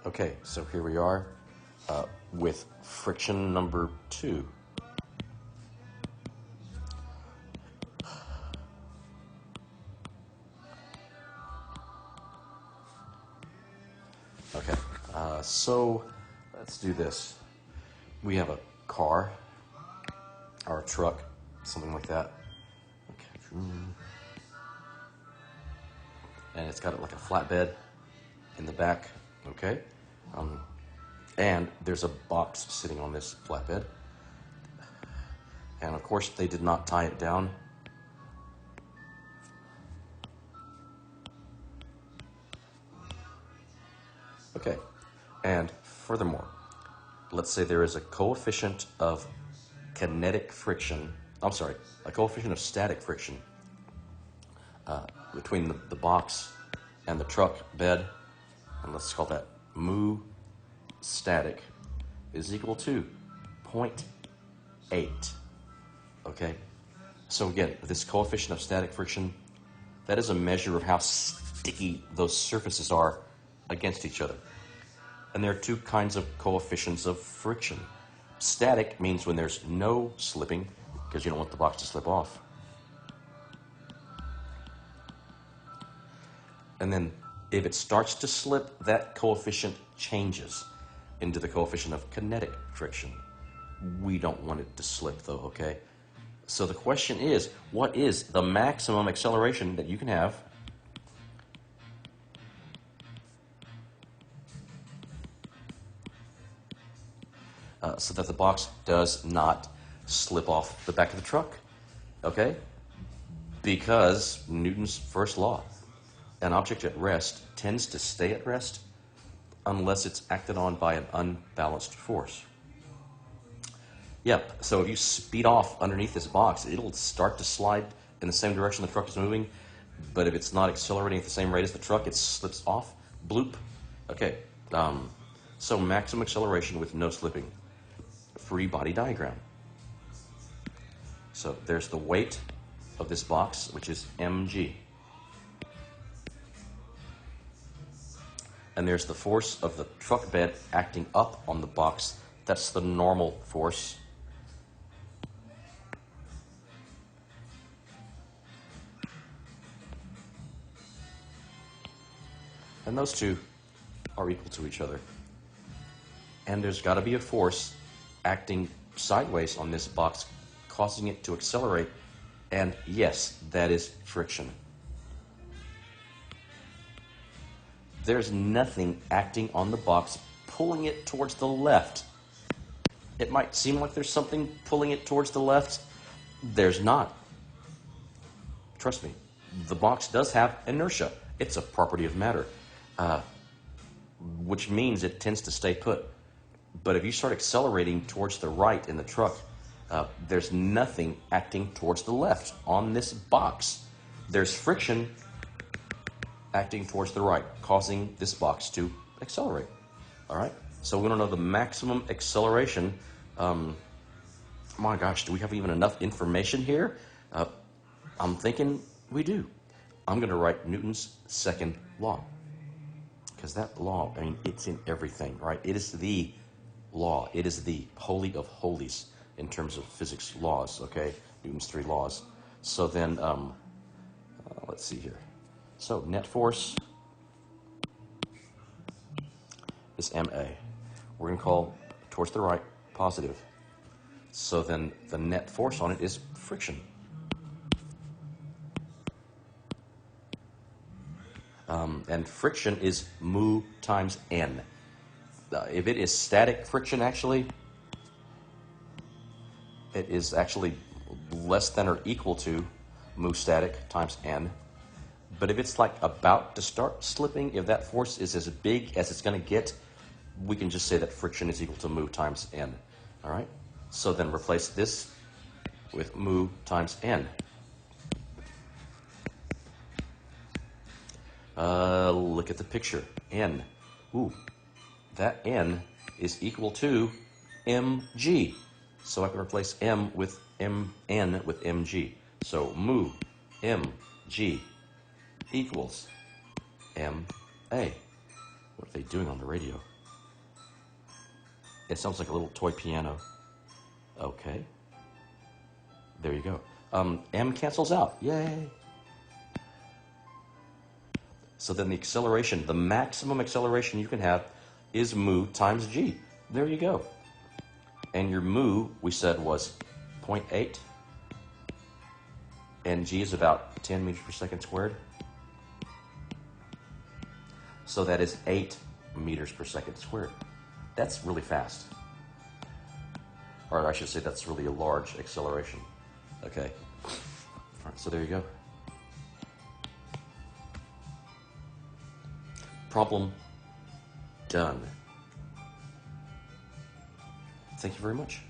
Okay, so here we are with friction number 2. Okay, so let's do this. We have a car or a truck, something like that. Okay. And it's got like a flatbed in the back, okay? And there's a box sitting on this flatbed. And of course, they did not tie it down. Okay, and furthermore, let's say there is a coefficient of kinetic friction, a coefficient of static friction between the box and the truck bed, and let's call that mu static is equal to 0.8. Okay, so again, this coefficient of static friction, that is a measure of how sticky those surfaces are against each other. And there are two kinds of coefficients of friction. Static means when there's no slipping, because you don't want the box to slip off. And then if it starts to slip, that coefficient changes into the coefficient of kinetic friction. We don't want it to slip though, okay? So the question is, what is the maximum acceleration that you can have so that the box does not slip off the back of the truck, okay? Because Newton's first law, an object at rest tends to stay at rest unless it's acted on by an unbalanced force. Yep, so if you speed off underneath this box, it'll start to slide in the same direction the truck is moving, but if it's not accelerating at the same rate as the truck, it slips off. Bloop. Okay, so maximum acceleration with no slipping. Free body diagram. So there's the weight of this box, which is mg. And there's the force of the truck bed acting up on the box. That's the normal force. And those two are equal to each other. And there's got to be a force acting sideways on this box, causing it to accelerate. And yes, that is friction. There's nothing acting on the box pulling it towards the left. It might seem like there's something pulling it towards the left. There's not. Trust me, the box does have inertia. It's a property of matter, which means it tends to stay put. But if you start accelerating towards the right in the truck, there's nothing acting towards the left on this box. There's friction acting towards the right, causing this box to accelerate. All right? So we don't know the maximum acceleration. My gosh, do we have even enough information here? I'm thinking we do. I'm going to write Newton's second law. Because that law, I mean, it's in everything, right? It is the law. It is the holy of holies in terms of physics laws, okay? Newton's 3 laws. So then, let's see here. So net force is ma. We're going to call towards the right positive. So then the net force on it is friction. And friction is mu times n. If it is static friction, actually, it is actually less than or equal to mu static times n. But if it's like about to start slipping, if that force is as big as it's going to get, we can just say that friction is equal to mu times n. All right? So then replace this with mu times n. Look at the picture. N. Ooh, that n is equal to mg. So I can replace m with n with mg. So mu mg equals ma. What are they doing on the radio? It sounds like a little toy piano. Okay. There you go. M cancels out. Yay. So then the acceleration, the maximum acceleration you can have is mu times g. There you go. And your mu, we said, was 0.8. And g is about 10 meters per second squared. So that is 8 meters per second squared. That's really fast. Or I should say that's really a large acceleration. Okay. All right, so there you go. Problem done. Thank you very much.